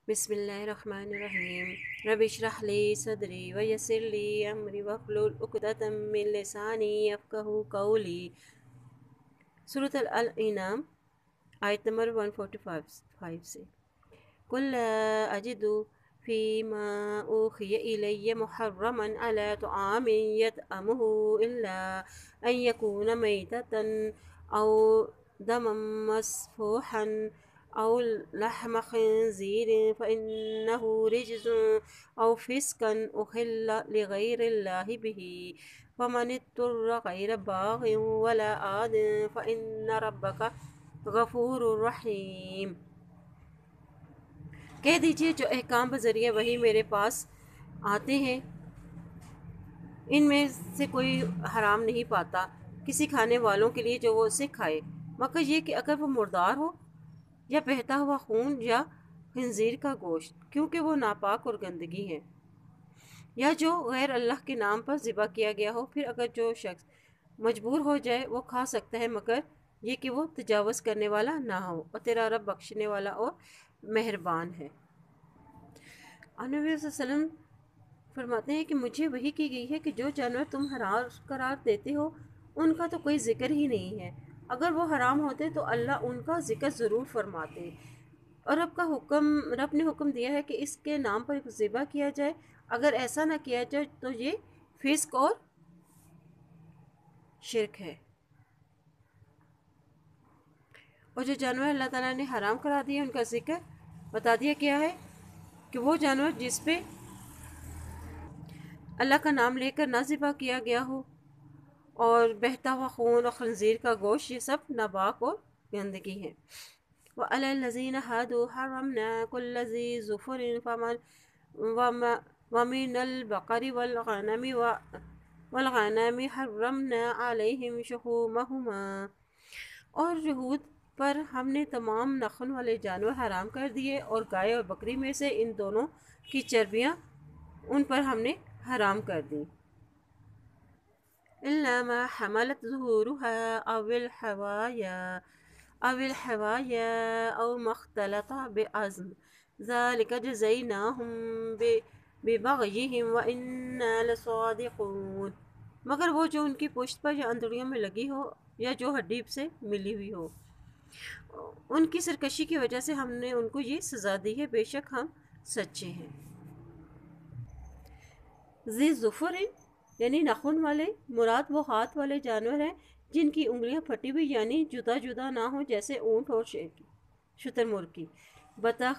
بسم اللہ الرحمن الرحیم رب اشرح لی صدری ویسر لی امری واحلل عقدۃ من لسانی یفقہوا قولی۔ سورۃ الانعام آیت نمبر 145 سے۔ قل لا اجد فیما اوحی الی محرما علی طعام یطعمہ الا ان یکون میتۃ او دما مسفوحا أو لحم خنزير فإنه رجز أو فسقا أحل لغير الله به فمن اضطر غير باغ ولا عاد فإن ربك غفور رحیم۔ کہہ دیجئے جو احکام بذریعہ وہی میرے پاس آتے ہیں ان میں سے کوئی حرام نہیں پاتا کسی کھانے والوں کے لیے جو وہ اسے کھائے، مگر یہ کہ اگر وہ مردار ہو یا بہتا ہوا خون یا خنزیر کا گوشت، کیونکہ وہ ناپاک اور گندگی ہے، یا جو غیر اللہ کے نام پر ذبح کیا گیا ہو۔ پھر اگر جو شخص مجبور ہو جائے وہ کھا سکتا ہے، مگر یہ کہ وہ تجاوز کرنے والا نہ ہو، اور تیرا رب بخشنے والا اور مہربان ہے۔ نبی صلی اللہ علیہ وسلم فرماتے ہیں کہ مجھے وحی کی گئی ہے کہ جو جانور تم حرام قرار دیتے ہو ان کا تو کوئی ذکر ہی نہیں ہے، اگر وہ حرام ہوتے تو اللہ ان کا ذکر ضرور فرماتے، اور رب نے حکم دیا ہے کہ اس کے نام پر ذبح کیا جائے، اگر ایسا نہ کیا جائے تو یہ فسق اور شرک ہے۔ اور جو جانور اللہ تعالیٰ نے حرام کرا دیا ان کا ذکر بتا دیا کیا ہے کہ وہ جانور جس پہ اللہ کا نام لے کر نہ ذبح کیا گیا ہو، اور بہتا ہوا خون اور خنزیر کا گوشت، یہ سب ناپاک اور گندگی ہے۔ وَعَلَى الَّذِينَ هَادُوا حَرَّمْنَا كُلَّ ذِي ظُفُرٍ وَمِنَ الْبَقَرِ وَالْغَنَمِ حَرَّمْنَا عَلَيْهِمْ شُحُومَهُمَا، اور یہود پر ہم نے تمام نخن والے جانور حرام کر دیے، اور گائے اور بکری میں سے ان دونوں کی چربیاں ان پر ہم نے حرام کر دی، إِلَّا مَا حَمَلَتْ ظُهُورُهَا أَوِ الْحَوَايَا أَوْ مَا اخْتَلَطَ بِعَظْمٍ ذَلِكَ جَزَيْنَاهُمْ بِبَغْيِهِمْ وَإِنَّا لَصَادِقُونَ، مگر وہ جو ان کی پشت پر یا اندڑیوں میں لگی ہو یا جو ہڈی سے ملی ہوئی ہو، ان کی سرکشی کی وجہ سے ہم نے ان کو یہ سزا دی ہے، بے شک ہم سچے ہیں۔ ذی ظفر یعنی ناخن والے، مراد وہ ہاتھ والے جانور ہیں جن کی انگلیاں پھٹی ہوئی یعنی جدا جدا نہ ہوں، جیسے اونٹ اور شتر مرغ کی، بطخ،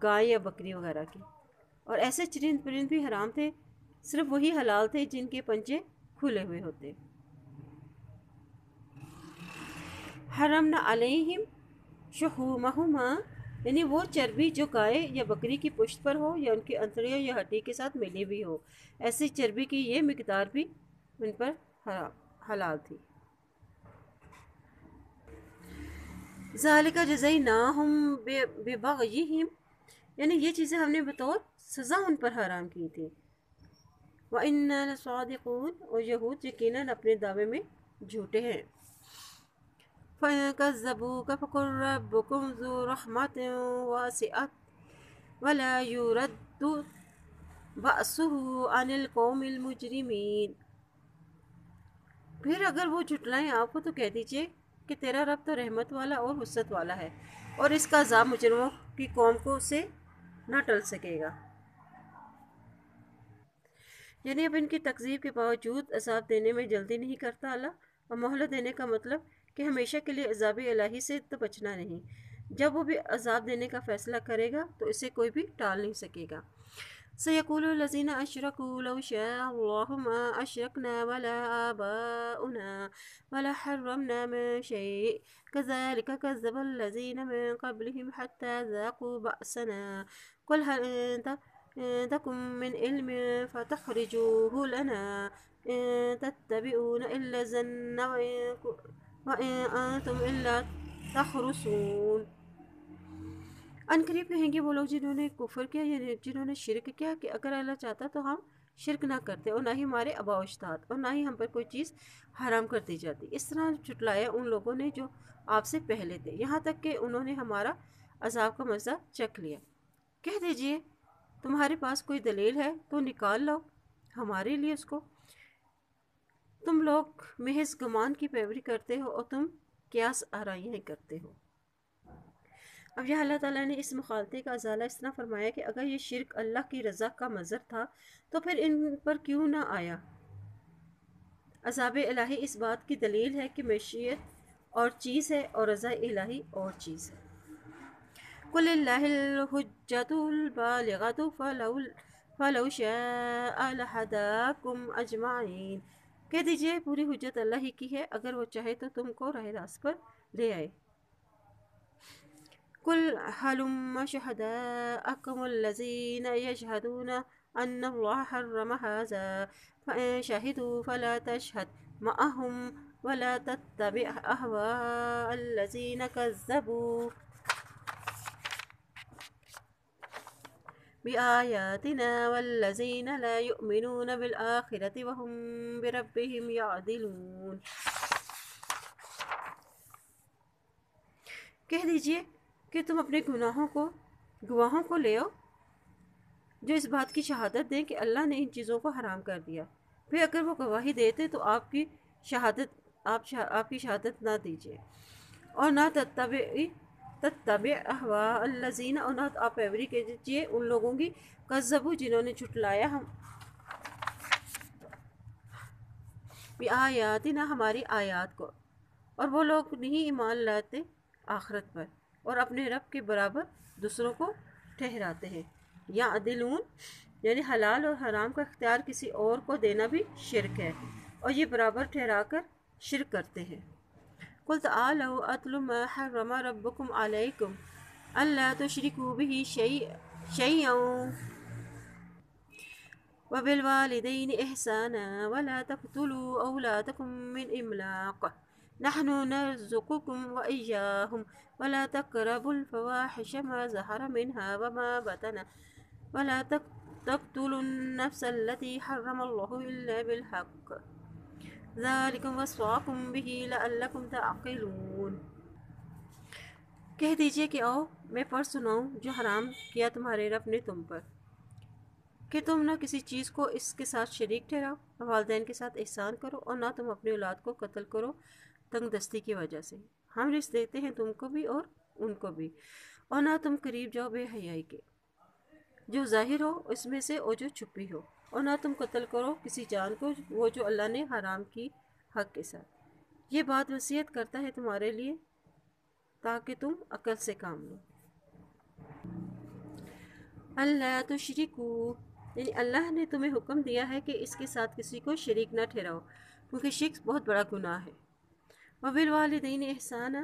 گائے یا بکری وغیرہ کی۔ اور ایسے چرند پرند بھی حرام تھے، صرف وہی حلال تھے جن کے پنجے کھلے ہوئے ہوتے۔ حرمنا علیہم شحومہما یعنی وہ چربی جو گائے یا بکری کی پشت پر ہو یا ان کی انتڑیوں یا ہڈی کے ساتھ ملی ہوئی ہو، ایسی چربی کی یہ مقدار بھی ان پر حلال تھی۔ ذالک جزیناہم ببغیہم یعنی یہ چیزیں ہم نے بطور سزا ان پر حرام کی تھی۔ وَإِنَّا لَصَادِقُونَ اور یہود یقیناً اپنے دعوے میں جھوٹے ہیں۔ فَإِن كَذَّبُوكَ فَقُلْ رَبُّكُمْ ذُو رَحْمَةٍ وَاسِعَةٍ وَلَا يُرَدُّ بَأْسُهُ عَنِ الْقَوْمِ الْمُجْرِمِينَ، پھر اگر وہ جھٹلائیں آپ کو تو کہہ دیجئے کہ تیرا رب تو رحمت والا اور وسعت والا ہے، اور اس کا عذاب مجرموں کی قوم کو سے نہ ٹل سکے گا۔ یعنی اب ان کی تکذیب کے باوجود عذاب دینے میں جلدی نہیں کرتا اللہ، اور مہلت دینے کا مطلب کہ ہمیشہ کے لیے عذاب الہی سے تو بچنا نہیں، جب وہ بھی عذاب دینے کا فیصلہ کرے گا تو اسے کوئی بھی ٹال نہیں سکے گا۔ سَيَقُولُ الَّذِينَ أَشْرَكُوا لَوْ شَاءَ اللَّهُ مَا أَشْرَكْنَا وَلَا آبَاؤُنَا وَلَا حَرَّمْنَا مِن شَيْءٍ كَذَلِكَ كَذَّبَ الَّذِينَ مِن قَبْلِهِمْ حَتَّى ذَاقُوا بَأْسَنَا قُلْ هَلْ عِندَكُم مِّنْ عِلْمٍ فَتَخْرِجُوهُ لَنَا إِن تَتَّبِعُونَ إِلَّا الظَّنَّ وَإِن أَنتُمْ إِلَّا تَخْرُصُونَ۔ ان قریب کہیں گے وہ لوگ جنہوں نے کفر کیا یا جنہوں نے شرک کیا کہ اگر اللہ چاہتا تو ہم شرک نہ کرتے، اور نہ ہی ہمارے آباء و اجداد، اور نہ ہی ہم پر کوئی چیز حرام کر دی جاتی۔ اس طرح جھٹلایا ان لوگوں نے جو آپ سے پہلے تھے، یہاں تک کہ انہوں نے ہمارا عذاب کا مزہ چکھ لیا۔ کہہ دیجئے تمہارے پاس کوئی دلیل ہے تو نکال لاؤ ہمارے لیے اس کو۔ تم لوگ محض گمان کی پیروی کرتے ہو اور تم قیاس آرائیاں کرتے ہو۔ اب یہ اللہ تعالیٰ نے اس مخالطے کا ازالہ اس طرح فرمایا کہ اگر یہ شرک اللہ کی رضا کا مظہر تھا تو پھر ان پر کیوں نہ آیا۔ عذاب الہی اس بات کی دلیل ہے کہ مشیت اور چیز ہے اور رضا الہی اور چیز ہے۔ قُلِ اللَّهِ الْحُجَّةُ الْبَالِغَةُ فَلَوْ شَاءَ لَهَدَاكُمْ أَجْمَعِينَ۔ کہہ دیجئے پوری حجت اللہ ہی کی ہے، اگر وہ چاہے تو تم کو راہ راست پر لے آئے۔ قُلْ هَلُمَّ شُهَدَاءَكُمُ الَّذِينَ يَشْهَدُونَ أَنَّ اللَّهَ حَرَّمَ هَٰذَا فَإِن شَهِدُوا فَلَا تَشْهَدْ مَعَهُمْ وَلَا تَتَّبِعْ أَهْوَاءَ الَّذِينَ كَذَّبُوا بِآيَاتِنَا وَالَّذِينَ لَا يُؤْمِنُونَ بِالْآخِرَةِ وَهُمْ بِرَبِّهِمْ يَعْدِلُونَ۔ کہہ دیجئے کہ تم اپنے گواہوں کو لے آؤ جو اس بات کی شہادت دیں کہ اللہ نے ان چیزوں کو حرام کر دیا، پھر اگر وہ گواہی دیتے تو آپ کی شہادت نہ دیجیے، اور نہ تتبع اہواء الذین، اور نہ آپ پیروی کیجیے ان لوگوں کی کذبوا جنہوں نے جھٹلایا بآیاتنا ہماری آیات کو، اور وہ لوگ نہیں ایمان لاتے آخرت پر اور اپنے رب کے برابر دوسروں کو ٹھہراتے ہیں۔ یا عدلون یعنی حلال اور حرام کا اختیار کسی اور کو دینا بھی شرک ہے، اور یہ برابر ٹھہرا کر شرک کرتے ہیں۔ قُلْ تَعَالَوْا أَتْلُ مَا حَرَّمَ رَبُّكُمْ عَلَيْكُمْ أَلَّا تُشْرِكُوا بِهِ شَيْئًا وَبِالْوَالِدَيْنِ إِحْسَانًا وَلَا تَقْتُلُوا أَوْلَادَكُمْ مِنْ إِمْلَاقٍ نَحْنُ نَرْزُقُكُمْ وَإِيَّاهُمْ وَلَا تَقْرَبُوا الْفَوَاحِشَ مَا ظَهَرَ مِنْهَا وَمَا بَطَنَ وَلَا تَقْتُلُوا النَّفْسَ الَّتِي حَرَّمَ اللَّهُ إِلَّا بِالْحَقِّ ذَلِكُمْ وَصَّاكُمْ بِهِ لَعَلَّكُمْ تَعْقِلُونَ۔ کہہ دیجئے کہ آؤ میں پڑھ سناؤں جو حرام کیا تمہارے رب نے تم پر، کہ تم نہ کسی چیز کو اس کے ساتھ شریک ٹھہراؤ، نہ والدین کے ساتھ احسان کرو، اور نہ تم اپنی اولاد کو قتل کرو تنگ دستی کی وجہ سے۔ ہم رزق دیتے ہیں تم کو بھی اور ان کو بھی، اور نہ تم قریب جاؤ بے حیائی کے، جو ظاہر ہو اس میں سے اور جو چھپی ہو، اور نہ تم قتل کرو کسی جان کو وہ جو اللہ نے حرام کی حق کے ساتھ۔ یہ بات وصیت کرتا ہے تمہارے لیے تاکہ تم عقل سے کام لو۔ اللہ تشرکو یعنی اللہ نے تمہیں حکم دیا ہے کہ اس کے ساتھ کسی کو شریک نہ ٹھہراؤ، کیونکہ شرک بہت بڑا گناہ ہے۔ وبالوالدین احسانا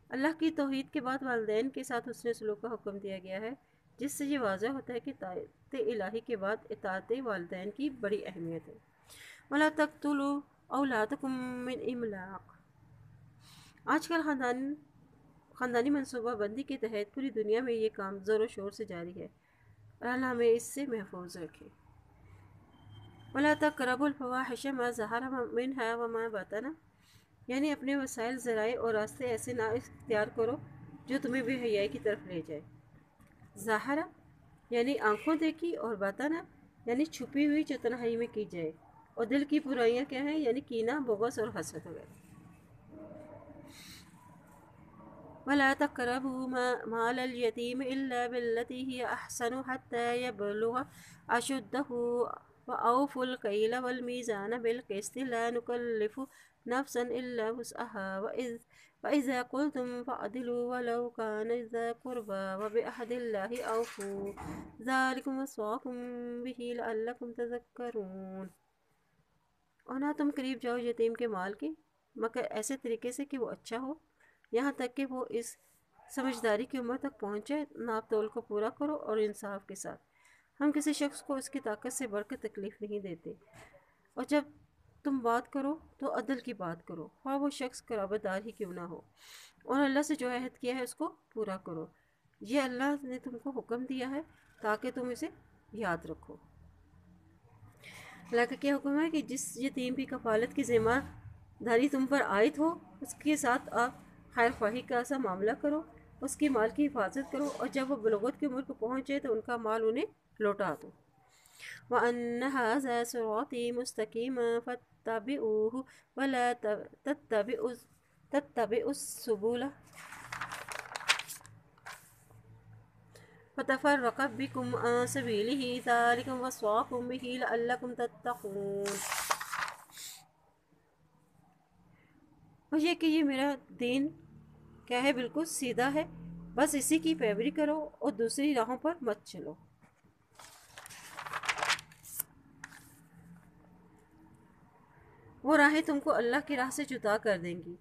اللہ کی توحید کے بعد والدین کے ساتھ حسن سلوک کا حکم دیا گیا ہے، جس سے یہ واضح ہوتا ہے کہ اطاعت الہی کے بعد اطاعت والدین کی بڑی اہمیت ہے۔ وَلَا تَقْتُلُوا أَوْلَادَكُمْ مِنْ إِمْلَاقٍ آج کل خاندانی منصوبہ بندی کے تحت پوری دنیا میں یہ کام زور و شور سے جاری ہے، اور اللہ ہمیں اس سے محفوظ رکھے۔ وَلَا تَقْرَبُوا الْفَوَاحِشَ مَا ظَهَرَ مِنْهَا وَمَا بَطَنَ یعنی اپنے وسائل ذرائع اور راستے ایسے نہ اختیار کرو جو تمہیں بے حیائی کی طرف لے جائے۔ ظاہرہ یعنی آنکھوں دیکھی، اور باطنہ یعنی چھپی ہوئی جو تنہائی میں کی جائے، اور دل کی برائیاں کیا ہیں یعنی کینہ، بغض اور حسد وغیرہ۔ وَلَا تَقْرَبُوا مَالَ الْيَتِيمِ إِلَّا بِالَّتِي هِيَ أَحْسَنُ حَتَّى يَبْلُغَ أَشُدَّهُ وَأَوْفُوا الْكَيْلَ وَالْمِيزَانَ بِالْقِسْطِ لَا نُكَلِّفُ نَفْسًا إِلَّا وُسْعَهَا وَإِذَا قُلْتُمْ فَاعْدِلُوا وَلَوْ كَانَ ذَا قُرْبَىٰ وَبِعَهْدِ اللَّهِ أَوْفُوا ذَلِكُمْ وَصَّاكُمْ بِهِ لَعَلَّكُمْ تَذَكَّرُونَ۔ اور نہ تم قریب جاؤ یتیم کے مال کے مگر ایسے طریقے سے کہ وہ اچھا ہو، یہاں تک کہ وہ اس سمجھداری کی عمر تک پہنچے۔ ناپ تول کو پورا کرو اور انصاف کے ساتھ، ہم کسی شخص کو اس کی طاقت سے بڑھ کر تکلیف نہیں دیتے، اور جب تم بات کرو تو عدل کی بات کرو، خواہ وہ شخص قرابت دار ہی کیوں نہ ہو، اور اللہ سے جو عہد کیا ہے اس کو پورا کرو۔ یہ اللہ نے تم کو حکم دیا ہے تاکہ تم اسے یاد رکھو۔ اللہ کا کیا حکم ہے کہ جس یتیم کی کفالت کی ذمہ داری تم پر عائد ہو اس کے ساتھ آپ خیر خواہی کا ایسا معاملہ کرو، اس کی مال کی حفاظت کرو، اور جب وہ بلوغت کی عمر کو پہنچے تو ان کا مال انہیں لوٹا دو۔ وَأَنَّ هَذَا صِرَاطِي مُسْتَقِيمًا فَاتَّبِعُوهُ وَلَا تَتَّبِعُوا السُّبُلَ فَتَفَرَّقَ بِكُمْ عَنْ سَبِيلِهِ ذَلِكُمْ وَصَّاكُمْ بِهِ لَعَلَّكُمْ تَتَّقُونَ۔ اور یہ کہ یہ میرا دین کیا ہے، بالکل سیدھا ہے، بس اسی کی پیروی کرو اور دوسری راہوں پر مت چلو۔ وہ راہیں تم کو اللہ کی راہ سے جدا کر دیں گی۔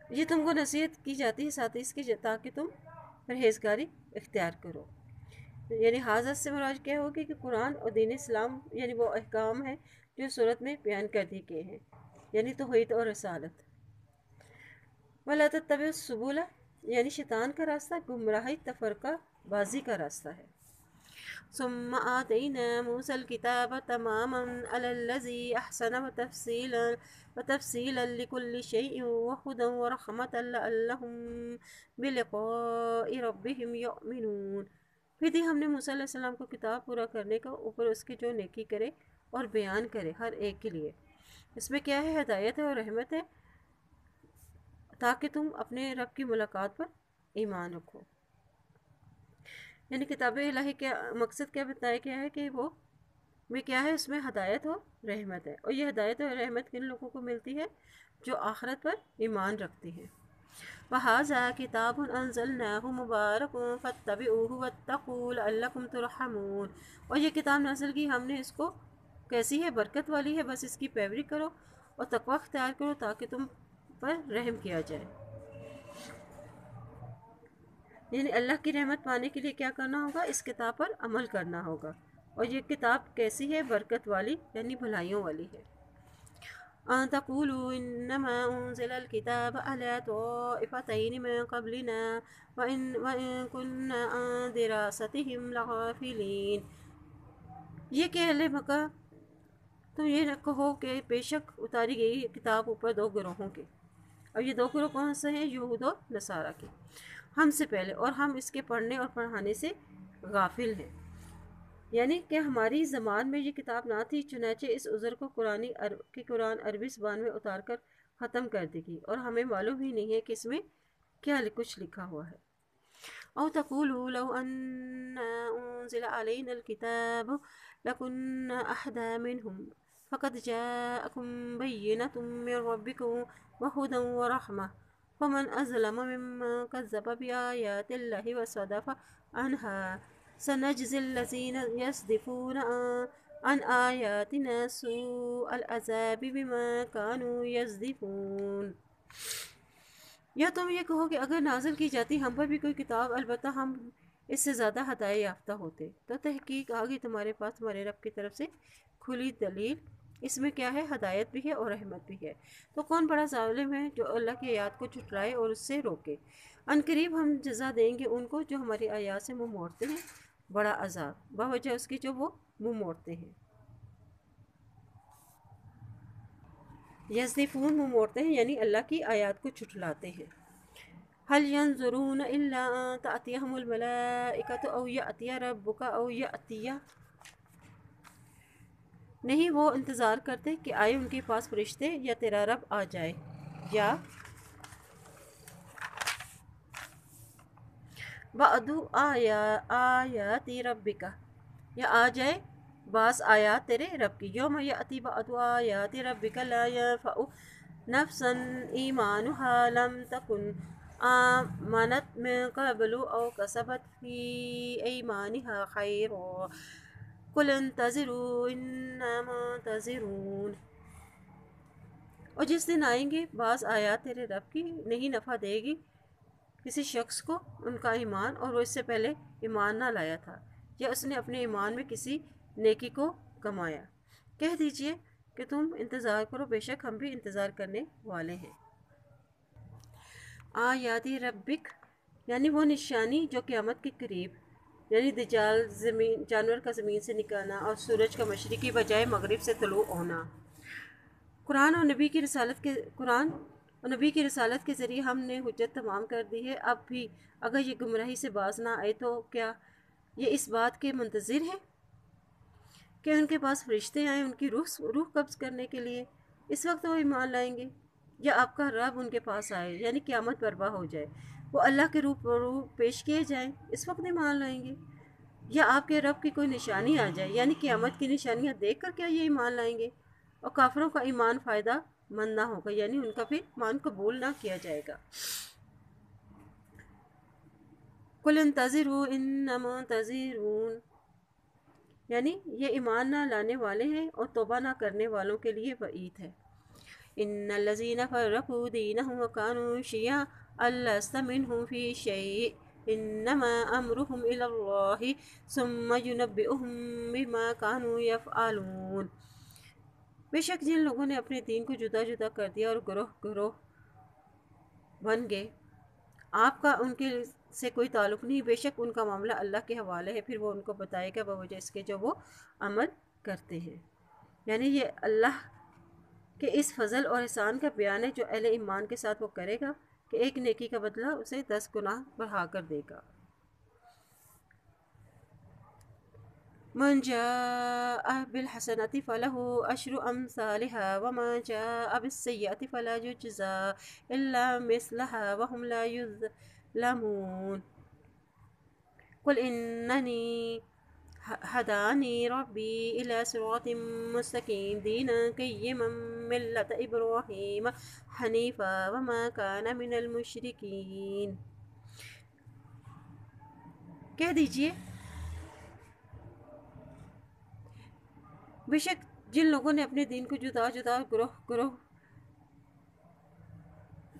یہ تم کو نصیحت کی جاتی ہے ساتھ ہی اس کے تاکہ تم پرہیزگاری اختیار کرو۔ یعنی حاضر سے مراد کیا ہوگی کہ قرآن اور دین اسلام یعنی وہ احکام ہیں جو صورت میں بیان کر دی گئے ہیں، یعنی توحید اور رسالت۔ وَلَا تَتَّبِعُوا السُّبُلَ یعنی شیطان کا راستہ گمراہی تفرقہ بازی کا راستہ ہے۔ ثم آتينا موسى الكتاب تماما على الذي أحسن وتفصيلا لكل شيء وهدى ورحمة لعلهم بلقاء ربهم يؤمنون۔ پھر دی ہم نے موسیٰ علیہ السلام کو کتاب پورا کرنے کا اوپر اس کی جو نیکی کرے اور بیان کرے ہر ایک کے لیے۔ اس میں کیا ہے، ہدایت ہے اور رحمت ہے تاکہ تم اپنے رب کی ملاقات پر ایمان رکھو۔ یعنی کتاب الہی کا مقصد کیا بتایا گیا ہے کہ وہ میں کیا ہے، اس میں ہدایت اور رحمت ہے، اور یہ ہدایت اور رحمت کن لوگوں کو ملتی ہے، جو آخرت پر ایمان رکھتے ہیں۔ وَهَذَا كِتَابٌ أَنزَلْنَاهُ مُبَارَكٌ فَاتَّبِعُوهُ وَاتَّقُوا لَعَلَّكُمْ تُرْحَمُونَ۔ اور یہ کتاب نازل کی ہم نے اس کو کیسی ہے، برکت والی ہے، بس اس کی پیروی کرو اور تقوی اختیار کرو تاکہ تم پر رحم کیا جائے۔ یعنی اللہ کی رحمت پانے کے لیے کیا کرنا ہوگا، اس کتاب پر عمل کرنا ہوگا، اور یہ کتاب کیسی ہے، برکت والی یعنی بھلائیوں والی ہے۔ أَن تَقُولُوا إِنَّمَا أُنزِلَ الْكِتَابُ عَلَى طَائِفَتَيْنِ مِن قَبْلِنَا وَإِن كُنَّا عَن دِرَاسَتِهِمْ لَغَافِلِينَ۔ یہ کہ اہل مکہ تم یہ نہ کہو کہ بے شک اتاری گئی کتاب اوپر دو گروہوں کے، اور یہ دو گروہ کون سے ہیں، یہود و نصارہ کے، ہم سے پہلے، اور ہم اس کے پڑھنے اور پڑھانے سے غافل ہیں۔ یعنی کہ ہماری زمان میں یہ کتاب نہ تھی، چنانچہ اس عذر کو قرآن عربی زبان میں اتار کر ختم کر دی گئی، اور ہمیں معلوم ہی نہیں ہے کہ اس میں کیا کچھ لکھا ہوا ہے۔ او تقولوا لو ان انزل علينا الكتاب لكنا اهدى منهم فقد جاءكم بينة من ربكم وهدى ورحمة فمن أظلم ممن كذب بآيات الله وصدف عنها سنجزي الذين يصدفون عن آياتنا سوء العذاب بما كانوا يصدفون۔ یا تم یہ کہو کہ اگر نازل کی جاتی ہم پر بھی کوئی کتاب، البتہ ہم اس سے زیادہ ہدایت یافتہ ہوتے، تو تحقیق آگئی تمہارے پاس تمہارے رب کی طرف سے کھلی دلیل، اس میں کیا ہے، ہدایت بھی ہے اور رحمت بھی ہے۔ تو کون بڑا ظالم ہے جو اللہ کی آیات کو جھٹلائے اور اس سے روکے۔ ان قریب ہم جزا دیں گے ان کو جو ہماری آیات سے منہ موڑتے ہیں، بڑا عذاب بوجہ اس کی جو وہ منہ موڑتے ہیں۔ یزدفون منہ موڑتے ہیں یعنی اللہ کی آیات کو جھٹلاتے ہیں۔ هل ينظرون الا ان تأتيهم الملائكة او يأتي ربك او يأتي، نہیں وہ انتظار کرتے کہ آئے ان کے پاس فرشتے یا تیرا رب آ جائے، یا بعض آیات ربک، یا آ جائے بعض آیات تیرے رب کی۔ یوم یأتی بعض آیات ربک لا ينفع نفسا ایمانها لم تکن آمنت من قبل او کسبت فی ایمانها خیرا قل انتظروا انا منتظرون۔ اور جس دن آئیں گے بعض آیات تیرے رب کی، نہیں نفع دے گی کسی شخص کو ان کا ایمان اور وہ اس سے پہلے ایمان نہ لایا تھا، یا اس نے اپنے ایمان میں کسی نیکی کو کمایا۔ کہہ دیجئے کہ تم انتظار کرو، بے شک ہم بھی انتظار کرنے والے ہیں۔ آیات ربک یعنی وہ نشانی جو قیامت کے قریب، یعنی دجال جانور کا زمین سے نکلنا اور سورج کا مشرقی بجائے مغرب سے طلوع ہونا۔ قرآن اور نبی کی رسالت کے قرآن اور نبی کی رسالت کے ذریعے ہم نے حجت تمام کر دی ہے۔ اب بھی اگر یہ گمراہی سے باز نہ آئے تو کیا یہ اس بات کے منتظر ہیں کہ ان کے پاس فرشتے آئیں ان کی روح قبض کرنے کے لیے؟ اس وقت وہ ایمان لائیں گے، یا آپ کا رب ان کے پاس آئے یعنی قیامت برپا ہو جائے، وہ اللہ کے روح پیش کیے جائیں، اس وقت ایمان لائیں گے؟ یا آپ کے رب کی کوئی نشانی آ جائے یعنی قیامت کی نشانیاں دیکھ کر کیا یہ ایمان لائیں گے؟ اور کافروں کا ایمان فائدہ مند نہ ہوگا، یعنی ان کا پھر ایمان قبول نہ کیا جائے گا۔ قُلْ انتظروا انما منتظرون، یعنی یہ ایمان نہ لانے والے ہیں اور توبہ نہ کرنے والوں کے لیے وعید ہے۔ ان الذين فرقوا دينهم وكانوا شيعا لست منهم في شيء انما امرهم الى الله ثم ينبئهم بما كانوا يفعلون، بے شک جن لوگوں نے اپنے دین کو جدا جدا کر دیا اور گروہ گروہ بن گئے، آپ کا ان کے سے کوئی تعلق نہیں، بے شک ان کا معاملہ اللہ کے حوالے ہے، پھر وہ ان کو بتائے گا بوجہ اس کے جو وہ عمل کرتے ہیں۔ یعنی یہ اللہ کہ اس فضل اور احسان کا بیان ہے جو اہل ایمان کے ساتھ وہ کرے گا کہ ایک نیکی کا بدلہ اسے 10 گناہ بڑھا کر دے گا۔ من جاء بالحسنة فله عشر أمثالها ومن جاء بالسيئة فلا يجزى إلا مثلها وهم لا يظلمون قل إنني هداني ربي إلى صراط مستقيم دينا قيما ملة إبراهيم حنيفا وما كان من المشركين۔ کہہ دیجئے بے شک جن لوگوں نے اپنے دین کو جدا جدا گروہ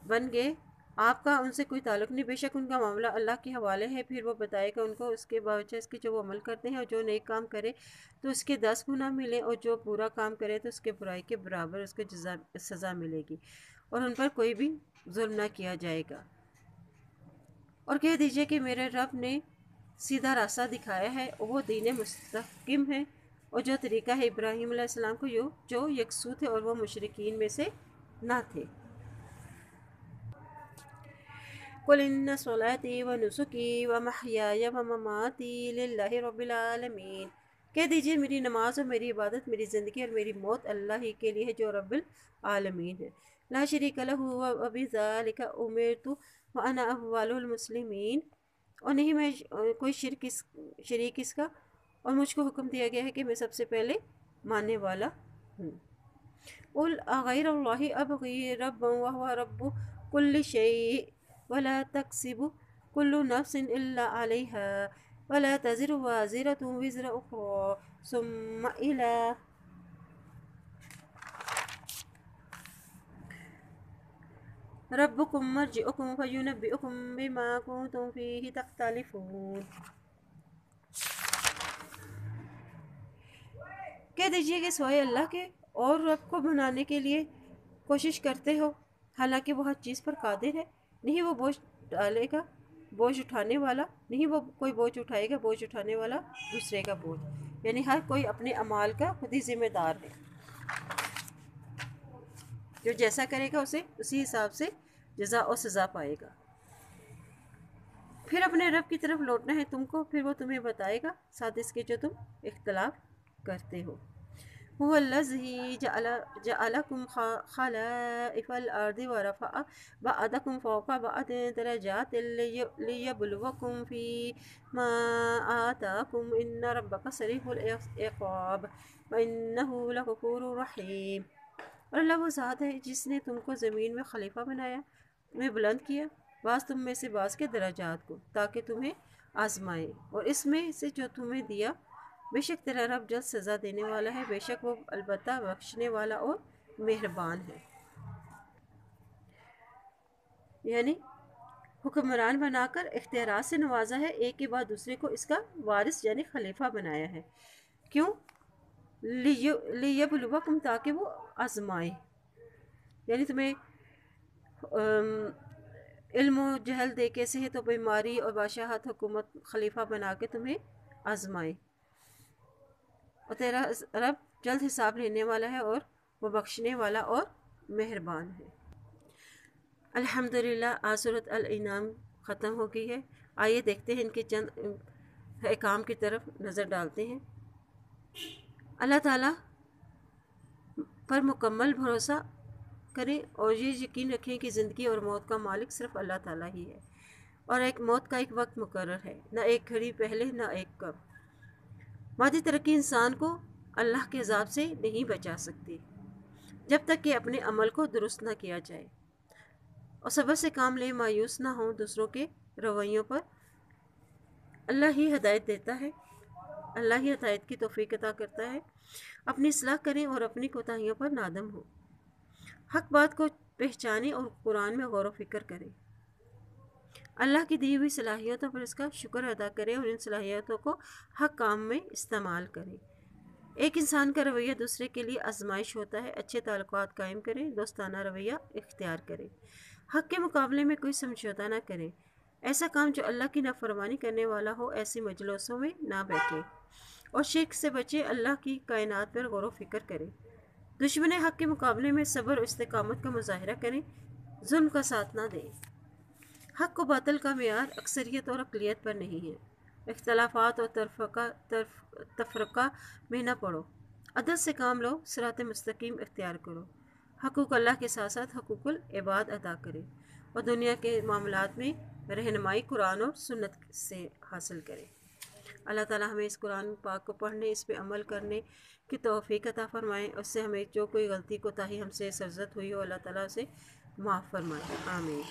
بن گئے، آپ کا ان سے کوئی تعلق نہیں، بے شک ان کا معاملہ اللہ کے حوالے ہے، پھر وہ بتائے گا ان کو اس کے باوجہ اس کے جو وہ عمل کرتے ہیں، اور جو نیک کام کرے تو اس کے 10 گناہ ملے، اور جو برا کام کرے تو اس کے برائی کے برابر اس کو سزا ملے گی، اور ان پر کوئی بھی ظلم نہ کیا جائے گا۔ اور کہہ دیجئے کہ میرے رب نے سیدھا راستہ دکھایا ہے، اور وہ دین مستقیم ہے، اور جو طریقہ ہے ابراہیم علیہ السلام کو جو یکسو تھے اور وہ مشرکین میں سے نہ تھے۔ قُلْ إِنَّ صَلَاتِي وَنُسُكِي وَمَحْيَايَ وَمَمَاتِي لِلَّهِ رَبِّ الْعَالَمِينَ، کہہ دیجئے میری نماز اور میری عبادت، میری زندگی اور میری موت اللہ ہی کے لیے ہے جو رب العالمین ہے۔ لا شریک لہ وبذالک امرت وانا اول المسلمین، اور نہیں میں کوئی شریک اس کا، اور مجھ کو حکم دیا گیا ہے کہ میں سب سے پہلے ماننے والا ہوں۔ قل اغیر اللہ ابغی ربا وهو رب كل شيء ولا تكسب كل نفس الا عليها ولا تزر وازرة وزر اخرى ثم الى ربكم مرجعكم فينبئكم بما كنتم فيه تختلفون۔ کہہ دیجئے کہ سوائے اللہ کے اور رب کو بنانے کے لیے کوشش کرتے ہو، حالانکہ وہ ہر چیز پر قادر ہے، نہیں وہ بوجھ ڈالے گا بوجھ اٹھانے والا، نہیں وہ کوئی بوجھ اٹھائے گا بوجھ اٹھانے والا دوسرے کا بوجھ، یعنی ہر کوئی اپنے اعمال کا خود ہی ذمہ دار ہے، جو جیسا کرے گا اسے اسی حساب سے جزا اور سزا پائے گا۔ پھر اپنے رب کی طرف لوٹنا ہے تم کو، پھر وہ تمہیں بتائے گا ساتھ اس کے جو تم اختلاف کرتے ہو۔ هو الذی جعلکم خلائف الارض ورفع بعضکم فوق بعض درجات لیبلوکم فیما آتاکم ان ربک سریع العقاب وانہ لغفور رحیم۔ اور اللہ وہ ذات ہے جس نے تم کو زمین میں خلیفہ بنایا، تمہیں بلند کیا بعض تم میں سے بعض کے درجات کو، تاکہ تمہیں آزمائے، اور اس میں سے جو تمہیں دیا، بے شک تیرا رب جلد سزا دینے والا ہے، بے شک وہ البتہ بخشنے والا اور مہربان ہے۔ یعنی حکمران بنا کر اختیارات سے نوازا ہے، ایک کے بعد دوسرے کو اس کا وارث یعنی خلیفہ بنایا ہے۔ کیوں؟ لیبلوکم، تاکہ وہ آزمائے، یعنی تمہیں علم و جہل دے کے، صحت و بیماری اور بادشاہت حکومت خلیفہ بنا کے تمہیں آزمائے، اور تیرا رب جلد حساب لینے والا ہے اور وہ بخشنے والا اور مہربان ہے۔ الحمدللہ آج صورت الانعام ختم ہو گئی ہے۔ آئیے دیکھتے ہیں ان کے چند احکام کی طرف نظر ڈالتے ہیں۔ اللہ تعالیٰ پر مکمل بھروسہ کریں اور یہ یقین رکھیں کہ زندگی اور موت کا مالک صرف اللہ تعالیٰ ہی ہے، اور موت کا ایک وقت مقرر ہے، نہ ایک گھڑی پہلے نہ ایک کم۔ مادی ترقی انسان کو اللہ کے عذاب سے نہیں بچا سکتی جب تک کہ اپنے عمل کو درست نہ کیا جائے، اور صبر سے کام لیں، مایوس نہ ہوں دوسروں کے رویوں پر۔ اللہ ہی ہدایت دیتا ہے، اللہ ہی ہدایت کی توفیق عطا کرتا ہے۔ اپنی اصلاح کریں اور اپنی کوتاہیوں پر نادم ہوں۔ حق بات کو پہچانیں اور قرآن میں غور و فکر کریں۔ اللہ کی دی ہوئی صلاحیتوں پر اس کا شکر ادا کریں اور ان صلاحیتوں کو حق کام میں استعمال کریں۔ ایک انسان کا رویہ دوسرے کے لیے آزمائش ہوتا ہے۔ اچھے تعلقات قائم کریں، دوستانہ رویہ اختیار کریں، حق کے مقابلے میں کوئی سمجھوتہ نہ کریں۔ ایسا کام جو اللہ کی نافرمانی کرنے والا ہو، ایسی مجلسوں میں نہ بیٹھیں، اور شرک سے بچیں۔ اللہ کی کائنات پر غور و فکر کریں۔ دشمن حق کے مقابلے میں صبر و استقامت کا مظاہرہ کریں، ظلم کا ساتھ نہ دیں۔ حق و باطل کا معیار اکثریت اور اقلیت پر نہیں ہے۔ اختلافات اور تفرقہ میں نہ پڑو، عدل سے کام لو، صراط مستقیم اختیار کرو۔ حقوق اللہ کے ساتھ ساتھ حقوق العباد ادا کریں، اور دنیا کے معاملات میں رہنمائی قرآن اور سنت سے حاصل کریں۔ اللہ تعالیٰ ہمیں اس قرآن پاک کو پڑھنے، اس پہ عمل کرنے کی توفیق عطا فرمائیں، اس سے ہمیں جو کوئی غلطی کوتاہی ہم سے سرزد ہوئی ہو، اللہ تعالیٰ اسے معاف فرمائے۔ آمین۔